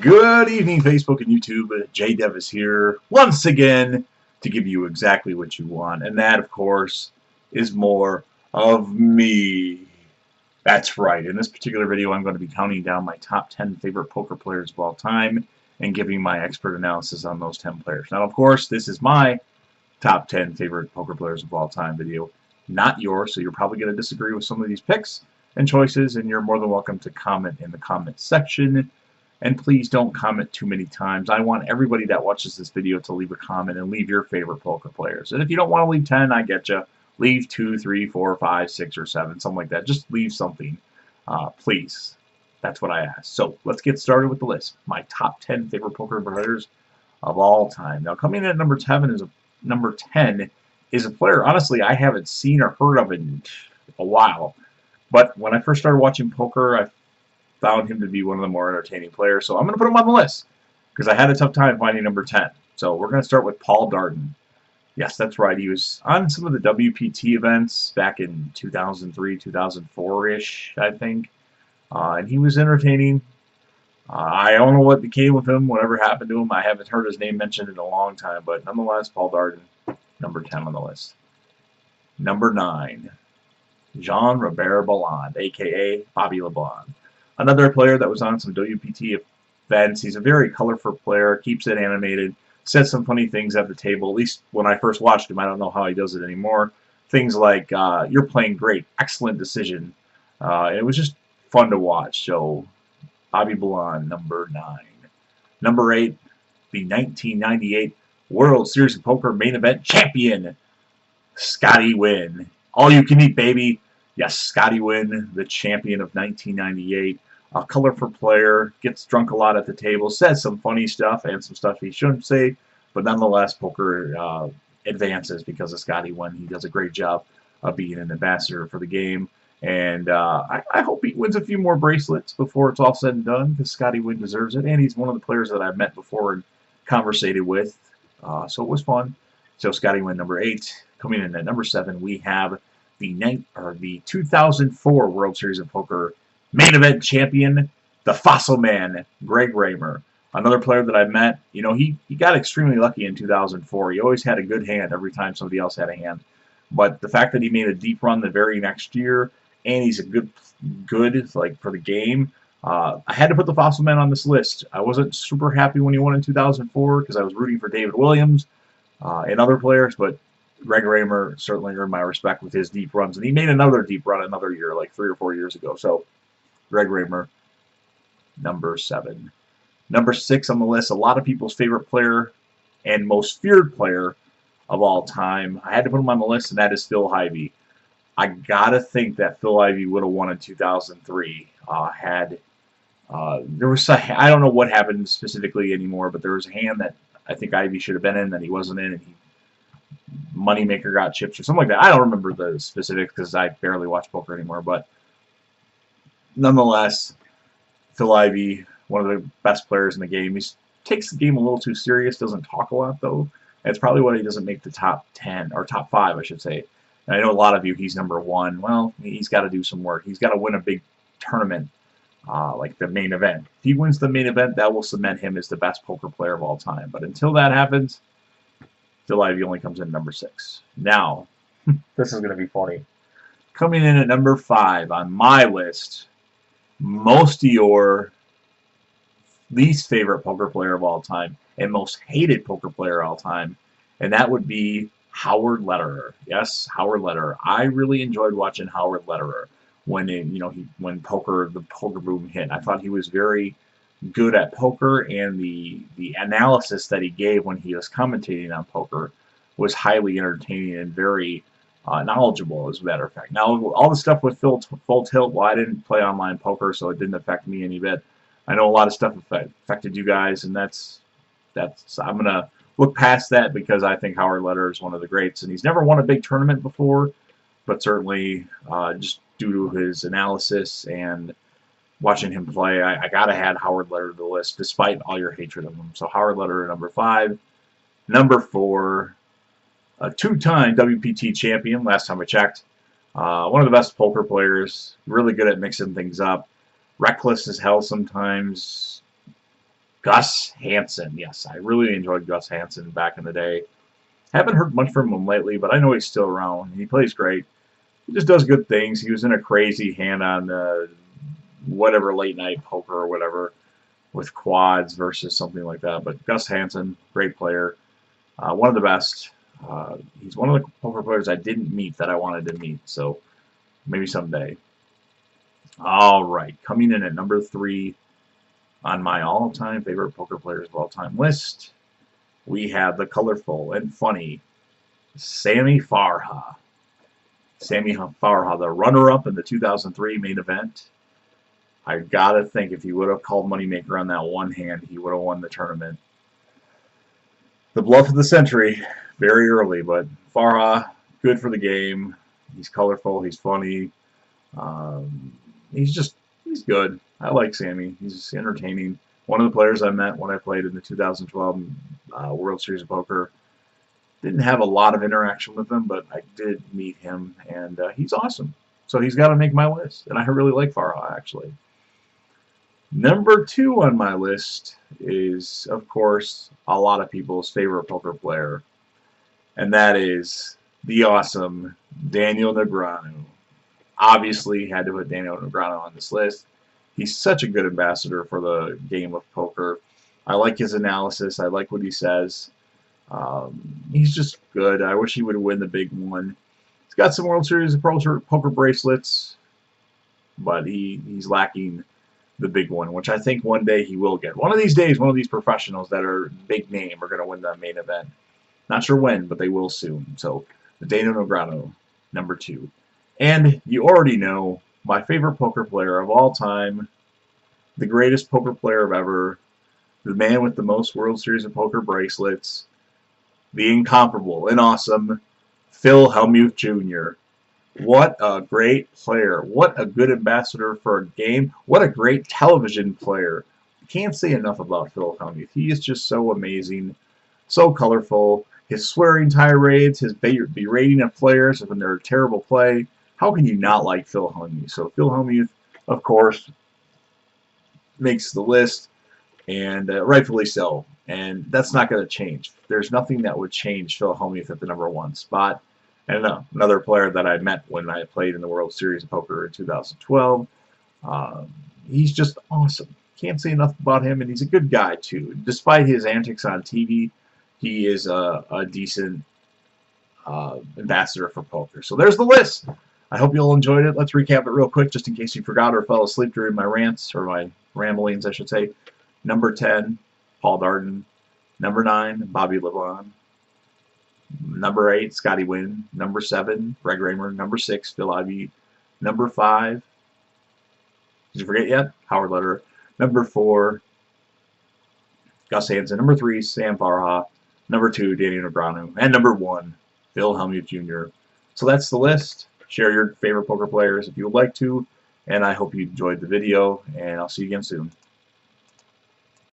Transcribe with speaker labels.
Speaker 1: Good evening, Facebook and YouTube. JDev is here once again to give you exactly what you want, and that, of course, is more of me. That's right. In this particular video, I'm going to be counting down my top 10 favorite poker players of all time and giving my expert analysis on those 10 players. Now, of course, this is my top 10 favorite poker players of all time video, not yours, so you're probably going to disagree with some of these picks and choices, and you're more than welcome to comment in the comment section. And please don't comment too many times. I want everybody that watches this video to leave a comment and leave your favorite poker players. And if you don't want to leave 10, I get you. Leave 2, 3, 4, 5, 6, or 7, something like that. Just leave something, please. That's what I ask. So let's get started with the list. My top 10 favorite poker players of all time. Now, coming in at number 10 is a player, honestly, I haven't seen or heard of in a while. But when I first started watching poker, I found him to be one of the more entertaining players. So I'm going to put him on the list because I had a tough time finding number 10. So we're going to start with Paul Darden. Yes, that's right. He was on some of the WPT events back in 2003, 2004-ish, I think. And he was entertaining. I don't know what became of him, whatever happened to him. I haven't heard his name mentioned in a long time. But nonetheless, Paul Darden, number 10 on the list. Number 9, Jean-Robert Balland, a.k.a. Bobby LeBlond. Another player that was on some WPT events. He's a very colorful player, keeps it animated, says some funny things at the table. At least when I first watched him, I don't know how he does it anymore. Things like, you're playing great, excellent decision. It was just fun to watch. So, Bobby Balland, number 9. Number 8, the 1998 World Series of Poker main event champion, Scotty Nguyen. All you can eat, baby. Yes, Scotty Nguyen, the champion of 1998. A colorful player, gets drunk a lot at the table, says some funny stuff and some stuff he shouldn't say, but nonetheless, poker advances because of Scotty Nguyen. He does a great job of being an ambassador for the game, and I hope he wins a few more bracelets before it's all said and done, because Scotty Nguyen deserves it, and he's one of the players that I've met before and conversated with, so it was fun. So Scotty Nguyen, number 8. Coming in at number 7, we have the 2004 World Series of Poker main event champion, the Fossil Man, Greg Raymer. Another player that I met. You know, he got extremely lucky in 2004. He always had a good hand every time somebody else had a hand. But the fact that he made a deep run the very next year, and he's a good like for the game, I had to put the Fossil Man on this list. I wasn't super happy when he won in 2004 because I was rooting for David Williams and other players, but Greg Raymer certainly earned my respect with his deep runs. And he made another deep run another year, like 3 or 4 years ago. So, Greg Raymer, number 7. Number 6 on the list, a lot of people's favorite player and most feared player of all time. I had to put him on the list, and that is Phil Ivey. I gotta think that Phil Ivey would have won in 2003. There was I don't know what happened specifically anymore, but there was a hand that I think Ivey should have been in that he wasn't in, and Moneymaker got chips or something like that. I don't remember the specifics because I barely watch poker anymore, but nonetheless, Phil Ivey, one of the best players in the game. He takes the game a little too serious, doesn't talk a lot, though. That's probably why he doesn't make the top 10, or top 5, I should say. And I know a lot of you, he's number 1. Well, he's got to do some work. He's got to win a big tournament, like the main event. If he wins the main event, that will cement him as the best poker player of all time. But until that happens, Phil Ivey only comes in number 6. Now, this is going to be funny. Coming in at number 5 on my list, most of your least favorite poker player of all time and most hated poker player of all time, and that would be Howard Lederer. Yes, Howard Lederer. I really enjoyed watching Howard Lederer when when the poker boom hit. I thought he was very good at poker, and the analysis that he gave when he was commentating on poker was highly entertaining and very knowledgeable, as a matter of fact. Now, all the stuff with Full Tilt, well, I didn't play online poker, so it didn't affect me any bit. I know a lot of stuff affected you guys, and that's I'm gonna look past that because I think Howard Lederer is one of the greats, and he's never won a big tournament before, but certainly just due to his analysis and watching him play, I gotta add Howard Lederer to the list, despite all your hatred of him. So Howard Lederer, number 5. Number 4, a 2-time WPT champion, last time I checked. One of the best poker players, really good at mixing things up. Reckless as hell sometimes. Gus Hansen. Yes, I really enjoyed Gus Hansen back in the day. Haven't heard much from him lately, but I know he's still around. He plays great. He just does good things. He was in a crazy hand on whatever late night poker or whatever with quads versus something like that. But Gus Hansen, great player, one of the best. He's one of the poker players I didn't meet that I wanted to meet. So maybe someday. All right, coming in at number 3 on my all-time favorite poker players of all time list, we have the colorful and funny Sammy Farha. Sammy Farha, the runner-up in the 2003 main event. I gotta think if he would have called Moneymaker on that one hand, he would have won the tournament. The bluff of the century, very early, but Farha, good for the game. He's colorful, he's funny. He's good. I like Sammy. He's entertaining. One of the players I met when I played in the 2012 World Series of Poker. Didn't have a lot of interaction with him, but I did meet him, and he's awesome. So he's got to make my list, and I really like Farha, actually. Number 2 on my list is, of course, a lot of people's favorite poker player, and that is the awesome Daniel Negreanu. Obviously, had to put Daniel Negreanu on this list. He's such a good ambassador for the game of poker. I like his analysis. I like what he says. He's just good. I wish he would win the big one. He's got some World Series of Poker bracelets, but he's lacking the big one, which I think one day he will get. One of these days, one of these professionals that are big name are going to win the main event. Not sure when, but they will soon. So, Daniel Negreanu, number 2. And you already know my favorite poker player of all time, the greatest poker player of ever, the man with the most World Series of Poker bracelets, the incomparable and awesome Phil Hellmuth Jr. What a great player. What a good ambassador for a game. What a great television player. I can't say enough about Phil Hellmuth. He is just so amazing, so colorful. His swearing tirades, his berating of players when they're a terrible play. How can you not like Phil Hellmuth? So Phil Hellmuth, of course, makes the list, and rightfully so. And that's not going to change. There's nothing that would change Phil Hellmuth at the number 1 spot. And another player that I met when I played in the World Series of Poker in 2012. He's just awesome. Can't say enough about him, and he's a good guy too. Despite his antics on TV, he is a decent ambassador for poker. So there's the list. I hope you all enjoyed it. Let's recap it real quick, just in case you forgot or fell asleep during my rants, or my ramblings, I should say. Number 10, Paul Darden. Number 9, Bobby LeBron. Number 8, Scotty Wynn. Number 7, Greg Raymer. Number 6, Phil Ivey. Number 5, did you forget yet? Howard Lederer. Number 4, Gus Hansen. Number 3, Sam Farha. Number 2, Daniel Negreanu. And number 1, Phil Hellmuth Jr. So that's the list. Share your favorite poker players if you would like to. And I hope you enjoyed the video. And I'll see you again soon.